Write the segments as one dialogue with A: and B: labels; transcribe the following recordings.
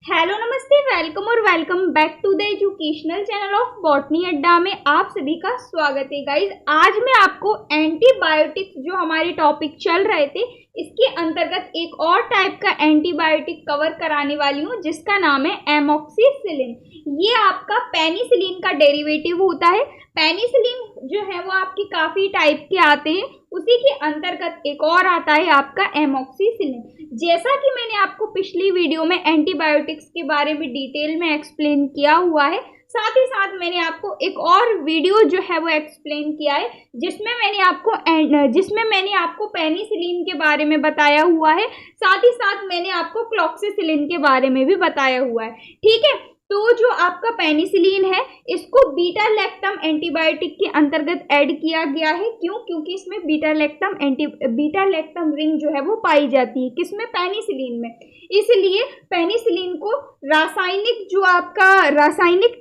A: Hello नमस्ते, welcome और welcome back to the educational channel of Botany Adda में आप सभी का स्वागत है। गाइज, आज मैं आपको एंटीबायोटिक्स जो हमारे टॉपिक चल रहे थे इसके अंतर्गत एक और टाइप का एंटीबायोटिक कवर कराने वाली हूँ जिसका नाम है एमॉक्सिसिलिन। ये आपका पेनिसिलिन का डेरिवेटिव होता है। पेनिसिलिन जो है वो आपके काफी टाइप के आते हैं, उसी के अंतर्गत एक और आता है आपका एमॉक्सिसिलिन। जैसा कि मैंने आपको पिछली वीडियो में एंटीबायोटिक्स के बारे में डिटेल में एक्सप्लेन किया हुआ है, साथ ही साथ मैंने आपको एक और वीडियो जो है वो एक्सप्लेन किया है जिसमें मैंने आपको पेनिसिलिन के बारे में बताया हुआ है, साथ ही साथ मैंने आपको क्लॉक्सिसिलिन के बारे में भी बताया हुआ है। ठीक है, तो जो आपका पेनिसिलिन है इसको बीटा लैक्टम एंटीबायोटिक के अंतर्गत ऐड किया गया है। क्यों? क्योंकि इसमें बीटा लैक्टम रिंग जो है वो पाई जाती है। किसमें? पेनिसिलिन में। इसलिए पेनिसिलिन को रासायनिक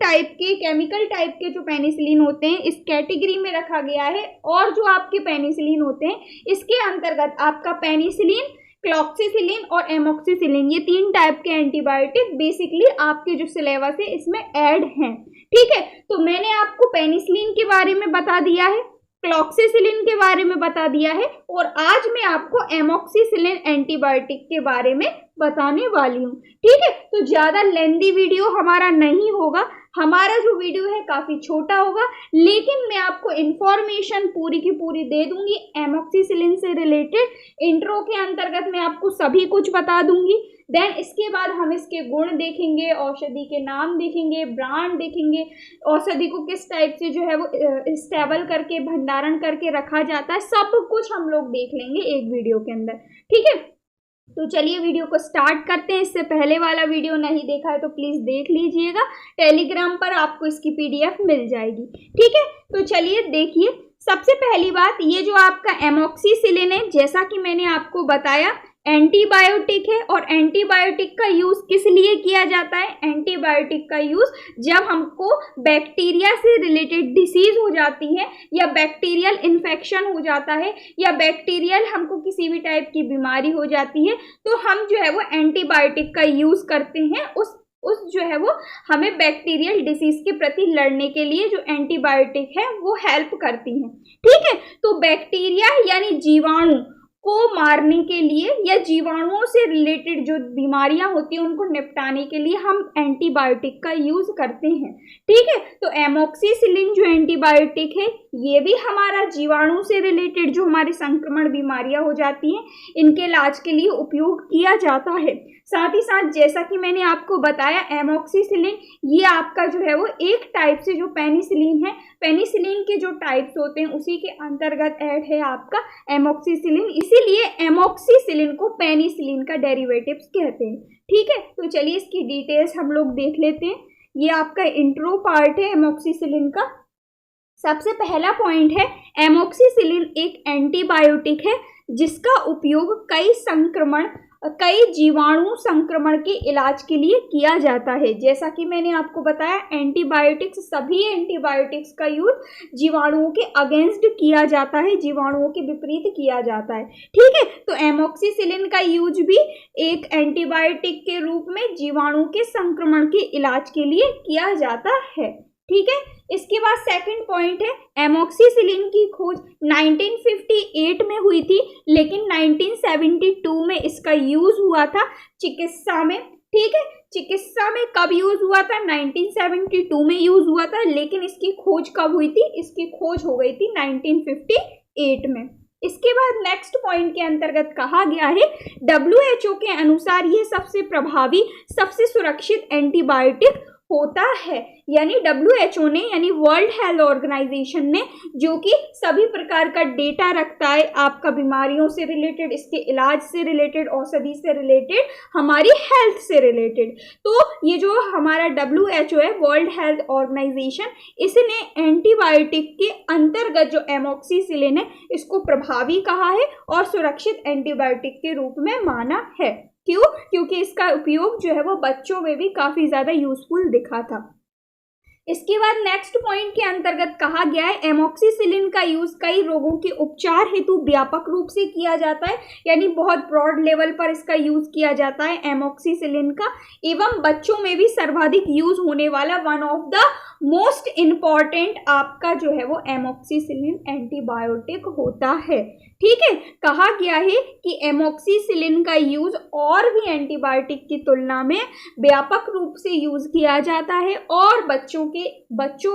A: टाइप के, केमिकल टाइप के जो पेनिसिलिन होते हैं इस कैटेगरी में रखा गया है। और जो आपके पेनिसिलिन होते हैं इसके अंतर्गत आपका पेनिसिलिन, क्लॉक्सिसिलिन और एमॉक्सिसिलिन, ये तीन टाइप के एंटीबायोटिक बेसिकली आपके जो सिलेबस है इसमें ऐड हैं। ठीक है, तो मैंने आपको पेनिसिलिन के बारे में बता दिया है, क्लॉक्सिसिलिन के बारे में बता दिया है और आज मैं आपको एमॉक्सिसिलिन एंटीबायोटिक के बारे में बताने वाली हूँ। ठीक है, तो ज्यादा लेंदी वीडियो हमारा नहीं होगा, हमारा जो वीडियो है काफी छोटा होगा, लेकिन मैं आपको इंफॉर्मेशन पूरी की पूरी दे दूंगी एमॉक्सिसिलिन से रिलेटेड। इंट्रो के अंतर्गत मैं आपको सभी कुछ बता दूंगी। देन इसके बाद हम इसके गुण देखेंगे, औषधि के नाम देखेंगे, ब्रांड देखेंगे, औषधि को किस टाइप से जो है वो स्टेबल करके भंडारण करके रखा जाता है, सब कुछ हम लोग देख लेंगे एक वीडियो के अंदर। ठीक है, तो चलिए वीडियो को स्टार्ट करते हैं। इससे पहले वाला वीडियो नहीं देखा है तो प्लीज देख लीजिएगा, टेलीग्राम पर आपको इसकी पीडीएफ मिल जाएगी। ठीक है, तो चलिए देखिए। सबसे पहली बात, ये जो आपका एमॉक्सिसिलिन है जैसा कि मैंने आपको बताया एंटीबायोटिक है। और एंटीबायोटिक का यूज किस लिए किया जाता है? एंटीबायोटिक का यूज जब हमको बैक्टीरिया से रिलेटेड डिसीज हो जाती है या बैक्टीरियल इन्फेक्शन हो जाता है या बैक्टीरियल हमको किसी भी टाइप की बीमारी हो जाती है तो हम जो है वो एंटीबायोटिक का यूज करते हैं। उस जो है वो हमें बैक्टीरियल डिसीज के प्रति लड़ने के लिए जो एंटीबायोटिक है वो हेल्प करती हैं। ठीक है, तो बैक्टीरिया यानी जीवाणु को मारने के लिए या जीवाणुओं से रिलेटेड जो बीमारियां होती हैं उनको निपटाने के लिए हम एंटीबायोटिक का यूज करते हैं। ठीक है, तो एमॉक्सिसिलिन जो एंटीबायोटिक है ये भी हमारा जीवाणु से रिलेटेड जो हमारी संक्रमण बीमारियां हो जाती हैं इनके इलाज के लिए उपयोग किया जाता है। साथ ही साथ जैसा कि मैंने आपको बताया एमॉक्सिसिलिन ये आपका जो है वो एक टाइप से जो पेनिसिलिन है, पेनिसिलिन के जो टाइप्स होते हैं उसी के अंतर्गत ऐड है आपका एमॉक्सिसिलिन, इसीलिए एमॉक्सिसिलिन को पेनिसिलिन का डेरिवेटिव्स कहते हैं। ठीक है, तो चलिए इसकी डिटेल्स हम लोग देख लेते हैं। ये आपका इंट्रो पार्ट है एमॉक्सिसिलिन का। सबसे पहला पॉइंट है एमॉक्सिसिलिन एक एंटीबायोटिक है जिसका उपयोग कई जीवाणु संक्रमण के इलाज के लिए किया जाता है। जैसा कि मैंने आपको बताया सभी एंटीबायोटिक्स का यूज जीवाणुओं के अगेंस्ट किया जाता है, जीवाणुओं के विपरीत किया जाता है। ठीक है, तो एमॉक्सिसिलिन का यूज भी एक एंटीबायोटिक के रूप में जीवाणु के संक्रमण के इलाज के लिए किया जाता है। ठीक है, इसके बाद सेकंड पॉइंट है एमॉक्सिसिलिन की खोज 1958 में हुई थी, लेकिन 1972 में इसका यूज हुआ था चिकित्सा में। ठीक है, चिकित्सा में कब यूज हुआ था? 1972 में यूज हुआ था, लेकिन इसकी खोज कब हुई थी? इसकी खोज हो गई थी 1958 में। इसके बाद नेक्स्ट पॉइंट के अंतर्गत कहा गया है WHO के अनुसार यह सबसे प्रभावी, सबसे सुरक्षित एंटीबायोटिक होता है। यानी WHO ने, यानी वर्ल्ड हेल्थ ऑर्गेनाइजेशन ने, जो कि सभी प्रकार का डेटा रखता है आपका बीमारियों से रिलेटेड, इसके इलाज से रिलेटेड, औषधि से रिलेटेड, हमारी हेल्थ से रिलेटेड, तो ये जो हमारा WHO है वर्ल्ड हेल्थ ऑर्गेनाइजेशन, इसने एंटीबायोटिक के अंतर्गत जो एमॉक्सिसिलिन है इसको प्रभावी कहा है और सुरक्षित एंटीबायोटिक के रूप में माना है। क्यों? क्योंकि इसका उपयोग जो है वो बच्चों में भी काफी ज्यादा यूजफुल दिखा था। इसके बाद नेक्स्ट पॉइंट के अंतर्गत कहा गया है एमॉक्सिसिलिन का यूज कई रोगों के उपचार हेतु व्यापक रूप से किया जाता है, यानी बहुत ब्रॉड लेवल पर इसका यूज किया जाता है एमॉक्सिसिलिन का, एवं बच्चों में भी सर्वाधिक यूज होने वाला one of the most important आपका जो है वो एमॉक्सिसिलिन एंटीबायोटिक होता है। ठीक है, कहा गया है कि एमॉक्सिसिलिन का यूज और भी एंटीबायोटिक की तुलना में व्यापक रूप से यूज किया जाता है, और बच्चों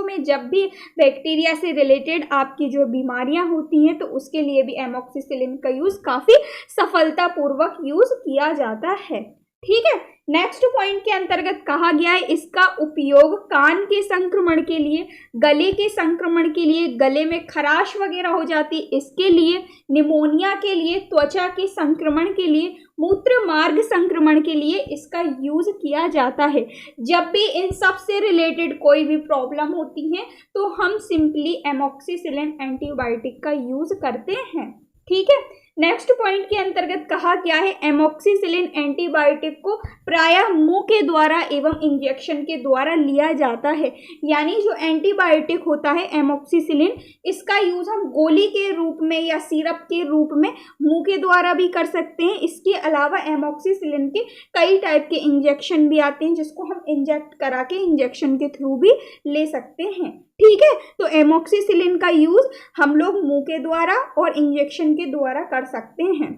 A: में जब भी बैक्टीरिया से रिलेटेड आपकी जो बीमारियां होती हैं तो उसके लिए भी एमॉक्सिसिलिन का यूज काफी सफलतापूर्वक यूज किया जाता है। ठीक है, नेक्स्ट पॉइंट के अंतर्गत कहा गया है इसका उपयोग कान के संक्रमण के लिए, गले के संक्रमण के लिए, गले में खराश वगैरह हो जाती इसके लिए, निमोनिया के लिए, त्वचा के संक्रमण के लिए, मूत्र मार्ग संक्रमण के लिए इसका यूज किया जाता है। जब भी इन सब से रिलेटेड कोई भी प्रॉब्लम होती है तो हम सिंपली एमॉक्सिसिलिन एंटीबायोटिक का यूज करते हैं। ठीक है, नेक्स्ट पॉइंट के अंतर्गत कहा गया है एमॉक्सिसिलिन एंटीबायोटिक को प्रायः मुंह के द्वारा एवं इंजेक्शन के द्वारा लिया जाता है, यानी जो एंटीबायोटिक होता है एमॉक्सिसिलिन, इसका यूज हम गोली के रूप में या सिरप के रूप में मुंह के द्वारा भी कर सकते हैं। इसके अलावा एमॉक्सिसिलिन के कई टाइप के इंजेक्शन भी आते हैं जिसको हम इंजेक्ट करा के इंजेक्शन के थ्रू भी ले सकते हैं। ठीक है, तो एमॉक्सिसिलिन का यूज हम लोग मुंह के द्वारा और इंजेक्शन के द्वारा कर सकते हैं।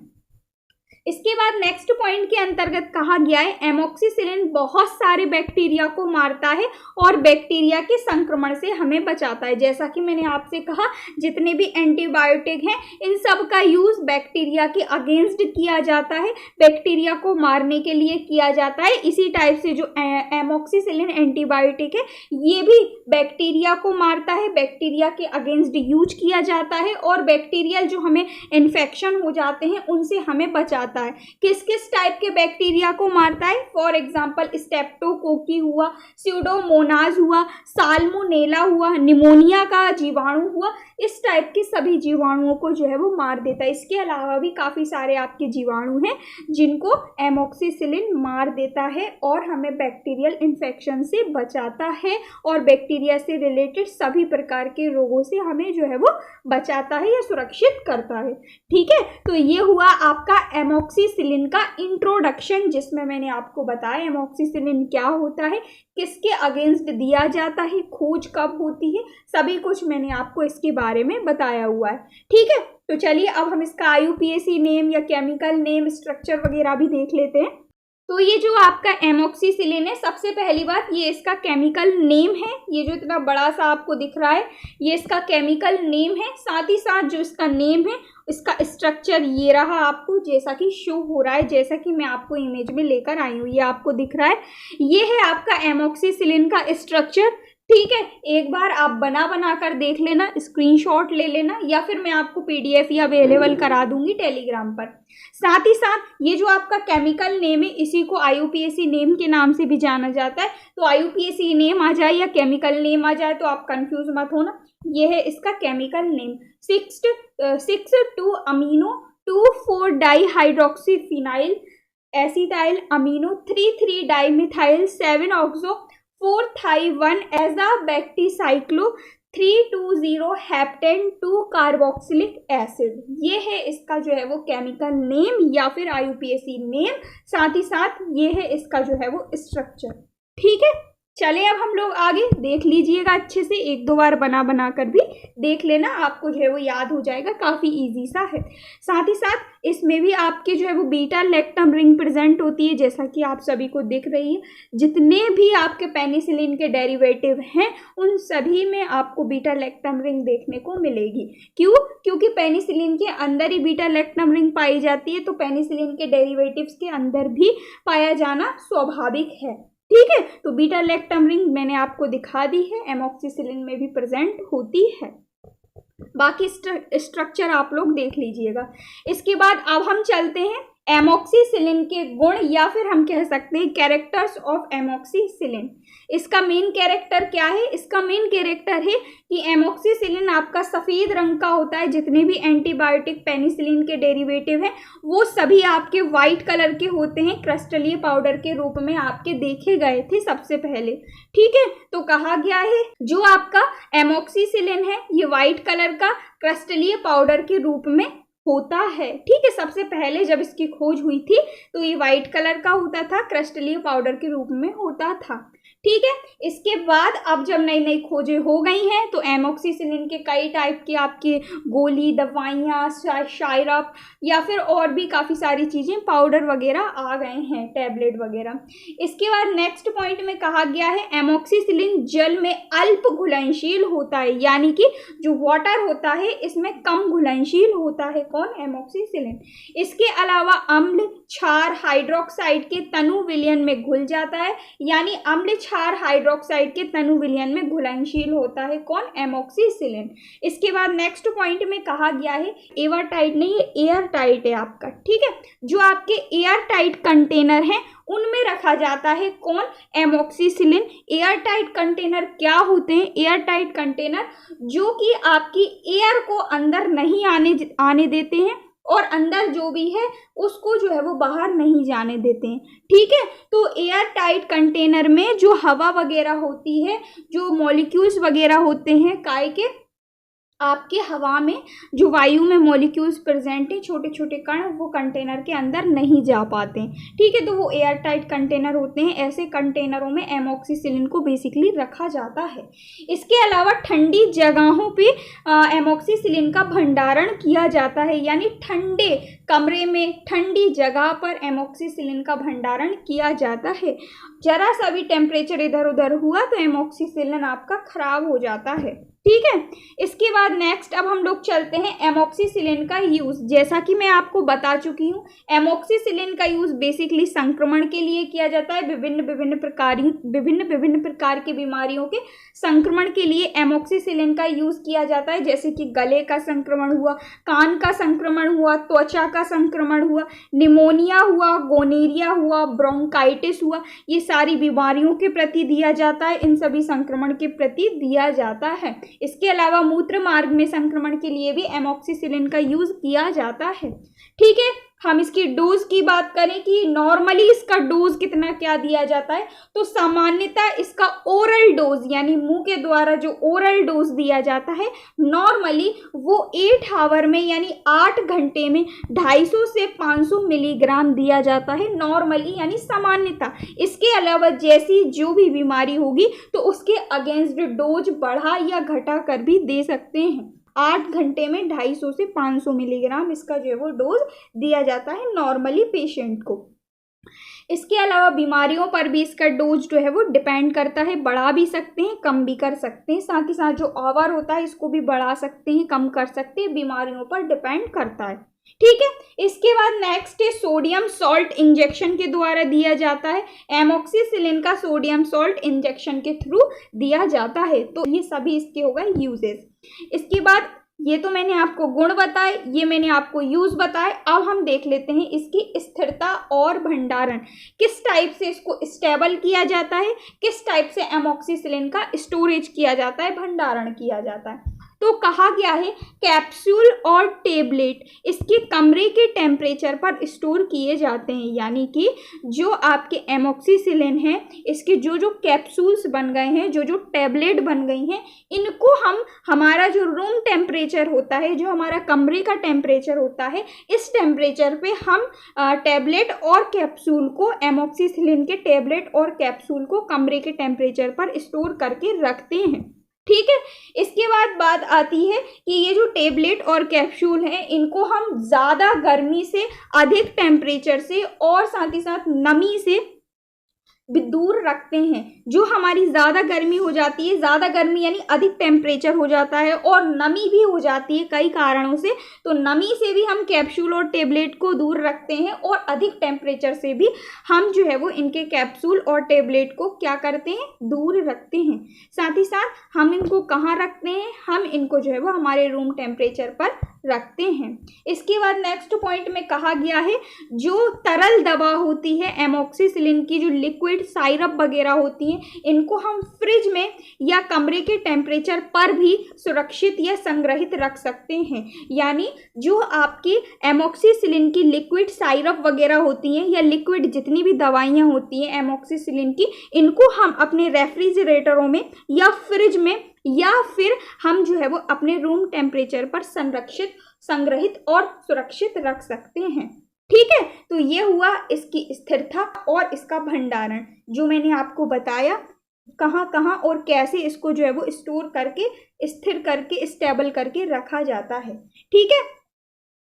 A: इसके बाद नेक्स्ट पॉइंट के अंतर्गत कहा गया है एमॉक्सिसिलिन बहुत सारे बैक्टीरिया को मारता है और बैक्टीरिया के संक्रमण से हमें बचाता है। जैसा कि मैंने आपसे कहा जितने भी एंटीबायोटिक हैं इन सब का यूज बैक्टीरिया के अगेंस्ट किया जाता है, बैक्टीरिया को मारने के लिए किया जाता है। इसी टाइप से जो एमॉक्सिसिलिन एंटीबायोटिक है ये भी बैक्टीरिया को मारता है, बैक्टीरिया के अगेंस्ट यूज किया जाता है, और बैक्टीरियल जो हमें इन्फेक्शन हो जाते हैं उनसे हमें बचाता है। किस किस टाइप के बैक्टीरिया को मारता है? फॉर एग्जांपल स्टेप्टोकोकी हुआ, स्यूडोमोनाज हुआ, साल्मोनेला हुआ, निमोनिया का जीवाणु हुआ, इस टाइप के सभी जीवाणुओं को जो है वो मार देता है। इसके अलावा भी काफ़ी सारे आपके जीवाणु हैं जिनको एमॉक्सिसिलिन मार देता है और हमें बैक्टीरियल इन्फेक्शन से बचाता है और बैक्टीरिया से रिलेटेड सभी प्रकार के रोगों से हमें जो है वो बचाता है या सुरक्षित करता है। ठीक है, तो ये हुआ आपका एमॉक्सिसिलिन का इंट्रोडक्शन, जिसमें मैंने आपको बताया एमॉक्सिसिलिन क्या होता है, किसके अगेंस्ट दिया जाता है, खोज कब होती है, सभी कुछ मैंने आपको इसके बारे में बताया हुआ है। ठीक है, तो चलिए अब हम इसका IUPAC नेम या केमिकल नेम, स्ट्रक्चर वगैरह भी देख लेते हैं। तो ये जो आपका एमॉक्सिसिलिन है, सबसे पहली बात ये इसका केमिकल नेम है। ये जो इतना बड़ा सा आपको दिख रहा है ये इसका केमिकल नेम है। साथ ही साथ जो इसका नेम है इसका स्ट्रक्चर ये रहा, आपको जैसा कि शो हो रहा है, जैसा कि मैं आपको इमेज में लेकर आई हूँ, ये आपको दिख रहा है। ये है आपका एमॉक्सिसिलिन का स्ट्रक्चर। ठीक है, एक बार आप बना कर देख लेना, स्क्रीनशॉट ले लेना, या फिर मैं आपको PDF या अवेलेबल करा दूंगी टेलीग्राम पर। साथ ही साथ ये जो आपका केमिकल नेम है इसी को IUPAC नेम के नाम से भी जाना जाता है। तो IUPAC नेम आ जाए या केमिकल नेम आ जाए तो आप कंफ्यूज मत होना, ये है इसका chemical name. 6,2 amino 2,4 dihydroxyphenyl acetyl amino 3,3 dimethyl 7 oxo 4,1 azabicyclo 3,2,0 heptane 2 carboxylic acid. ये है इसका जो है वो केमिकल नेम या फिर IUPAC नेम। साथ ही साथ ये है इसका जो है वो स्ट्रक्चर। ठीक है, चले अब हम लोग आगे देख लीजिएगा अच्छे से, एक दो बार बना कर भी देख लेना, आपको जो है वो याद हो जाएगा, काफ़ी इजी सा है। साथ ही साथ इसमें भी आपके जो है वो बीटा लैक्टम रिंग प्रेजेंट होती है, जैसा कि आप सभी को दिख रही है। जितने भी आपके पेनिसिलिन के डेरिवेटिव हैं उन सभी में आपको बीटा लैक्टम रिंग देखने को मिलेगी। क्यों? क्योंकि पेनिसिलिन के अंदर ही बीटा लैक्टम रिंग पाई जाती है, तो पेनिसिलिन के डेरिवेटिव्स के अंदर भी पाया जाना स्वाभाविक है। ठीक है, तो बीटा लैक्टम रिंग मैंने आपको दिखा दी है, एमॉक्सिसिलिन में भी प्रेजेंट होती है। बाकी स्ट्रक्चर आप लोग देख लीजिएगा। इसके बाद अब हम चलते हैं एमोक्सिसिलिन के गुण या फिर हम कह सकते हैं कैरेक्टर्स ऑफ एमोक्सिसिलिन। इसका मेन कैरेक्टर क्या है? इसका मेन कैरेक्टर है कि एमोक्सिसिलिन आपका सफ़ेद रंग का होता है। जितने भी एंटीबायोटिक पेनिसिलिन के डेरिवेटिव हैं वो सभी आपके वाइट कलर के होते हैं, क्रिस्टलीय पाउडर के रूप में आपके देखे गए थे सबसे पहले। ठीक है, तो कहा गया है जो आपका एमोक्सिसिलिन है ये वाइट कलर का क्रिस्टलीय पाउडर के रूप में होता है। ठीक है, सबसे पहले जब इसकी खोज हुई थी तो ये वाइट कलर का होता था, क्रिस्टलीय पाउडर के रूप में होता था। ठीक है, इसके बाद अब जब नई नई खोजें हो गई हैं तो एमोक्सिसिलिन के कई टाइप की आपकी गोली, दवाइयाँ, शायरप या फिर और भी काफ़ी सारी चीज़ें, पाउडर वगैरह आ गए हैं, टैबलेट वगैरह। इसके बाद नेक्स्ट पॉइंट में कहा गया है एमोक्सिसिलिन जल में अल्प घुलनशील होता है, यानी कि जो वाटर होता है इसमें कम घुलनशील होता है। कौन? एमोक्सिसिलिन। इसके अलावा अम्ल, क्षार, हाइड्रोक्साइड के तनु विलयन में घुल जाता है, यानी अम्ल, क्षार, हाइड्रोक्साइड के तनु विलयन में घुलनशील होता है। कौन? एमोक्सिसिलिन। इसके बाद नेक्स्ट पॉइंट में कहा गया है एयर टाइट नहीं, ये एयर टाइट है आपका। ठीक है, जो आपके एयर टाइट कंटेनर हैं उनमें रखा जाता है। कौन? एमोक्सिसिलिन। एयर टाइट कंटेनर क्या होते हैं? एयर टाइट कंटेनर जो कि आपकी एयर को अंदर नहीं आने देते हैं और अंदर जो भी है उसको जो है वो बाहर नहीं जाने देते हैं। ठीक है, तो एयर टाइट कंटेनर में जो हवा वगैरह होती है, जो मॉलिक्यूल्स वगैरह होते हैं काय के, आपके हवा में जो वायु में मॉलिक्यूल्स प्रेजेंट हैं, छोटे छोटे कण, वो कंटेनर के अंदर नहीं जा पाते हैं। ठीक है, तो वो एयर टाइट कंटेनर होते हैं। ऐसे कंटेनरों में एमोक्सिसिलिन को बेसिकली रखा जाता है। इसके अलावा ठंडी जगहों पे एमोक्सिसिलिन का भंडारण किया जाता है, यानी ठंडे कमरे में, ठंडी जगह पर एमोक्सिसिलिन का भंडारण किया जाता है। जरा सा भी टेम्परेचर इधर उधर हुआ तो एमोक्सिसिलिन आपका खराब हो जाता है। ठीक है, इसके बाद नेक्स्ट अब हम लोग चलते हैं एमोक्सिसिलिन का यूज़। जैसा कि मैं आपको बता चुकी हूँ, एमोक्सिसिलिन का यूज़ बेसिकली संक्रमण के लिए किया जाता है। विभिन्न प्रकार की बीमारियों के संक्रमण के लिए एमोक्सिसिलिन का यूज़ किया जाता है, जैसे कि गले का संक्रमण हुआ, कान का संक्रमण हुआ, त्वचा का संक्रमण हुआ, निमोनिया हुआ, गोनेरिया हुआ, ब्रोंकाइटिस हुआ। ये सारी बीमारियों के प्रति दिया जाता है, इन सभी संक्रमण के प्रति दिया जाता है। इसके अलावा मूत्र मार्ग में संक्रमण के लिए भी एमोक्सिसिलिन का यूज किया जाता है। ठीक है, हम इसकी डोज की बात करें कि नॉर्मली इसका डोज कितना क्या दिया जाता है, तो सामान्यतः इसका ओरल डोज यानी मुंह के द्वारा जो ओरल डोज दिया जाता है नॉर्मली वो 8 आवर में यानी 8 घंटे में 250 से 500 मिलीग्राम दिया जाता है नॉर्मली, यानी सामान्यतः। इसके अलावा जैसी जो भी बीमारी होगी तो उसके अगेंस्ट डोज बढ़ा या घटा कर भी दे सकते हैं। 8 घंटे में 250 से 500 मिलीग्राम इसका जो है वो डोज दिया जाता है नॉर्मली पेशेंट को। इसके अलावा बीमारियों पर भी इसका डोज जो है वो डिपेंड करता है, बढ़ा भी सकते हैं, कम भी कर सकते हैं। साथ ही साथ जो आवर होता है इसको भी बढ़ा सकते हैं, कम कर सकते हैं, बीमारियों पर डिपेंड करता है। ठीक है, इसके बाद नेक्स्ट है सोडियम सॉल्ट इंजेक्शन के द्वारा दिया जाता है। एमोक्सिसिलिन का सोडियम सॉल्ट इंजेक्शन के थ्रू दिया जाता है। तो ये सभी इसके हो गए यूजेस। इसके बाद ये तो मैंने आपको गुण बताए, ये मैंने आपको यूज बताए। अब हम देख लेते हैं इसकी स्थिरता और भंडारण, किस टाइप से इसको स्टेबल किया जाता है, किस टाइप से एमोक्सिसिलिन का स्टोरेज किया जाता है, भंडारण किया जाता है। तो कहा गया है कैप्सूल और टेबलेट इसके कमरे के टेम्परेचर पर स्टोर किए जाते हैं, यानी कि जो आपके एमोक्सिसिलिन है इसके जो जो कैप्सूल्स बन गए हैं, जो जो टेबलेट बन गई हैं, इनको हम हमारा जो रूम टेम्परेचर होता है, जो हमारा कमरे का टेम्परेचर होता है, इस टेम्परेचर पे हम टेबलेट और कैप्सूल को, एमोक्सिसिलिन के टेबलेट और कैप्सूल को कमरे के टेम्परेचर पर स्टोर करके रखते हैं। ठीक है, इसके बाद बात आती है कि ये जो टेबलेट और कैप्सूल हैं इनको हम ज़्यादा गर्मी से, अधिक टेम्परेचर से और साथ ही साथ नमी से भी दूर रखते हैं। जो हमारी ज़्यादा गर्मी हो जाती है, ज़्यादा गर्मी यानी अधिक टेम्परेचर हो जाता है और नमी भी हो जाती है कई कारणों से, तो नमी से भी हम कैप्सूल और टेबलेट को दूर रखते हैं और अधिक टेम्परेचर से भी हम जो है वो इनके कैप्सूल और टेबलेट को क्या करते हैं, दूर रखते हैं। साथ ही साथ हम इनको कहाँ रखते हैं, हम इनको जो है वो हमारे रूम टेम्परेचर पर रखते हैं। इसके बाद नेक्स्ट पॉइंट में कहा गया है जो तरल दवा होती है एमोक्सिसिलिन की, जो लिक्विड साइरप वगैरह होती हैं, इनको हम फ्रिज में या कमरे के टेम्परेचर पर भी सुरक्षित या संग्रहित रख सकते हैं। यानी जो आपकी एमोक्सिसिलिन की लिक्विड साइरप वगैरह होती हैं या लिक्विड जितनी भी दवाइयाँ होती हैं एमोक्सिसिलिन की, इनको हम अपने रेफ्रिजरेटरों में या फ्रिज में या फिर हम जो है वो अपने रूम टेम्परेचर पर संरक्षित, संग्रहित और सुरक्षित रख सकते हैं। ठीक है, तो ये हुआ इसकी स्थिरता और इसका भंडारण, जो मैंने आपको बताया कहाँ कहाँ और कैसे इसको जो है वो स्टोर करके, स्थिर करके, स्टेबल करके रखा जाता है। ठीक है,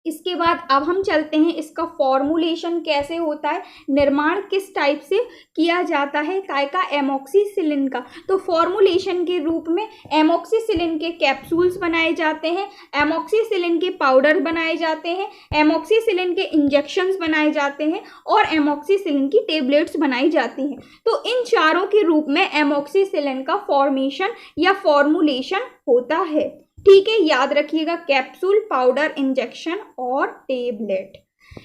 A: इसके बाद अब हम चलते हैं इसका फॉर्मुलेशन कैसे होता है, निर्माण किस टाइप से किया जाता है काय का, एमोक्सिसिलिन का। तो फॉर्मुलेशन के रूप में एमोक्सिसिलिन के कैप्सूल्स बनाए जाते हैं, एमोक्सिसिलिन के पाउडर बनाए जाते हैं, एमोक्सिसिलिन के इंजेक्शंस बनाए जाते हैं और एमोक्सिसिलिन की टेबलेट्स बनाई जाती हैं। तो इन चारों के रूप में एमोक्सिसिलिन का फॉर्मेशन या फॉर्मुलेशन होता है। ठीक है, याद रखिएगा, कैप्सूल, पाउडर, इंजेक्शन और टेबलेट।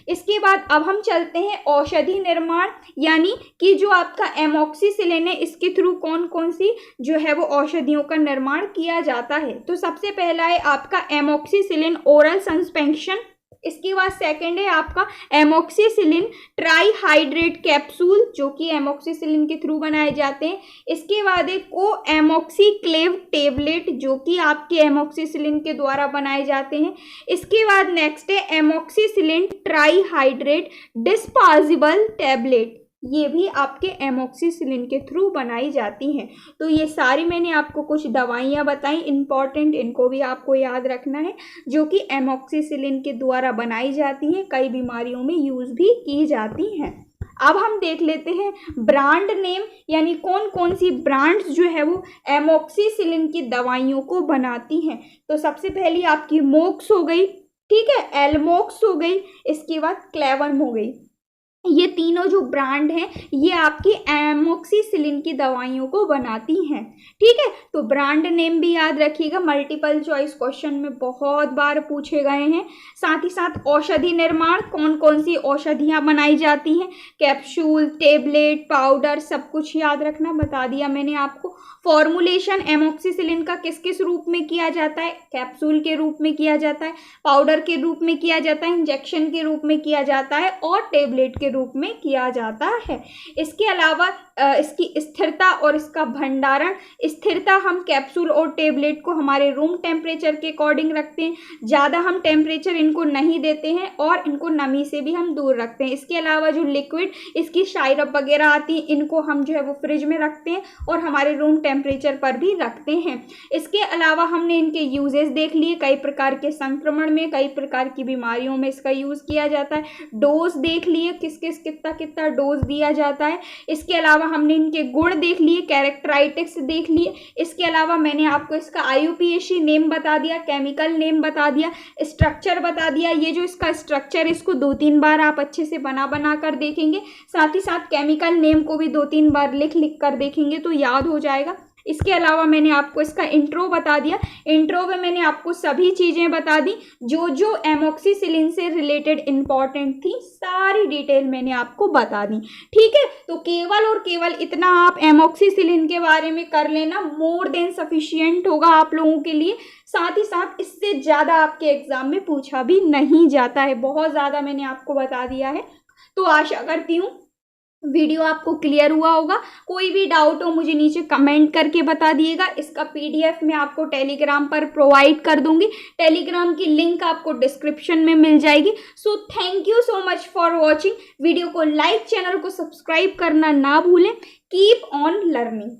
A: इसके बाद अब हम चलते हैं औषधि निर्माण, यानी कि जो आपका एमोक्सिसिलिन है इसके थ्रू कौन कौन सी जो है वो औषधियों का निर्माण किया जाता है। तो सबसे पहला है आपका एमोक्सिसिलिन ओरल सस्पेंशन। इसके बाद सेकंड है आपका एमोक्सिसिलिन ट्राईहाइड्रेट कैप्सूल, जो कि एमोक्सिसिलिन के थ्रू बनाए जाते हैं। इसके बाद है को एमोक्सिक्लेव टेबलेट, जो कि आपके एमोक्सिसिलिन के द्वारा बनाए जाते हैं। इसके बाद नेक्स्ट है एमोक्सिसिलिन ट्राईहाइड्रेट डिस्पोजेबल टेबलेट, ये भी आपके एमोक्सिसिलिन के थ्रू बनाई जाती हैं। तो ये सारी मैंने आपको कुछ दवाइयाँ बताई इंपॉर्टेंट, इनको भी आपको याद रखना है, जो कि एमोक्सिसिलिन के द्वारा बनाई जाती हैं, कई बीमारियों में यूज़ भी की जाती हैं। अब हम देख लेते हैं ब्रांड नेम, यानी कौन कौन सी ब्रांड्स जो है वो एमोक्सिसिलिन की दवाइयों को बनाती हैं। तो सबसे पहली आपकी मोक्स हो गई, ठीक है, एलमोक्स हो गई, इसके बाद क्लेवन हो गई। ये तीनों जो ब्रांड हैं ये आपकी एमोक्सिसिलिन की दवाइयों को बनाती हैं। ठीक है, तो ब्रांड नेम भी याद रखिएगा, मल्टीपल चॉइस क्वेश्चन में बहुत बार पूछे गए हैं। साथ ही साथ औषधि निर्माण, कौन कौन सी औषधियाँ बनाई जाती हैं, कैप्सूल, टेबलेट, पाउडर, सब कुछ याद रखना, बता दिया मैंने आपको। फॉर्मुलेशन एमोक्सिसिलिन का किस किस रूप में किया जाता है, कैप्सूल के रूप में किया जाता है, पाउडर के रूप में किया जाता है, इंजेक्शन के रूप में किया जाता है और टेबलेट के रूप में किया जाता है। इसके अलावा इसकी स्थिरता और इसका भंडारण, स्थिरता हम कैप्सूल और टेबलेट को हमारे रूम टेम्परेचर के अकॉर्डिंग रखते हैं, ज़्यादा हम टेम्परेचर इनको नहीं देते हैं और इनको नमी से भी हम दूर रखते हैं। इसके अलावा जो लिक्विड इसकी साइरप वगैरह आती है, इनको हम जो है वो फ्रिज में रखते हैं और हमारे रूम टेम्परेचर पर भी रखते हैं। इसके अलावा हमने इनके यूजेस देख लिए, कई प्रकार के संक्रमण में, कई प्रकार की बीमारियों में इसका यूज़ किया जाता है। डोज देख लिए, किस किस कितना कितना डोज दिया जाता है। इसके अलावा हमने इनके गुण देख लिए, कैरेक्टराइटिक्स देख लिए। इसके अलावा मैंने आपको इसका IUPAC नेम बता दिया, केमिकल नेम बता दिया, स्ट्रक्चर बता दिया। ये जो इसका स्ट्रक्चर, इसको 2-3 बार आप अच्छे से बना कर देखेंगे, साथ ही साथ केमिकल नेम को भी 2-3 बार लिख कर देखेंगे तो याद हो जाएगा। इसके अलावा मैंने आपको इसका इंट्रो बता दिया, इंट्रो में मैंने आपको सभी चीज़ें बता दी जो जो एमोक्सिसिलिन से रिलेटेड इंपॉर्टेंट थी, सारी डिटेल मैंने आपको बता दी। ठीक है, तो केवल और केवल इतना आप एमोक्सिसिलिन के बारे में कर लेना, मोर देन सफिशिएंट होगा आप लोगों के लिए। साथ ही साथ इससे ज़्यादा आपके एग्जाम में पूछा भी नहीं जाता है, बहुत ज़्यादा मैंने आपको बता दिया है। तो आशा करती हूँ वीडियो आपको क्लियर हुआ होगा। कोई भी डाउट हो मुझे नीचे कमेंट करके बता दिएगा। इसका PDF मैं आपको टेलीग्राम पर प्रोवाइड कर दूंगी, टेलीग्राम की लिंक आपको डिस्क्रिप्शन में मिल जाएगी। So thank you so much for watching. Video को लाइक, चैनल को सब्सक्राइब करना ना भूलें। Keep on learning.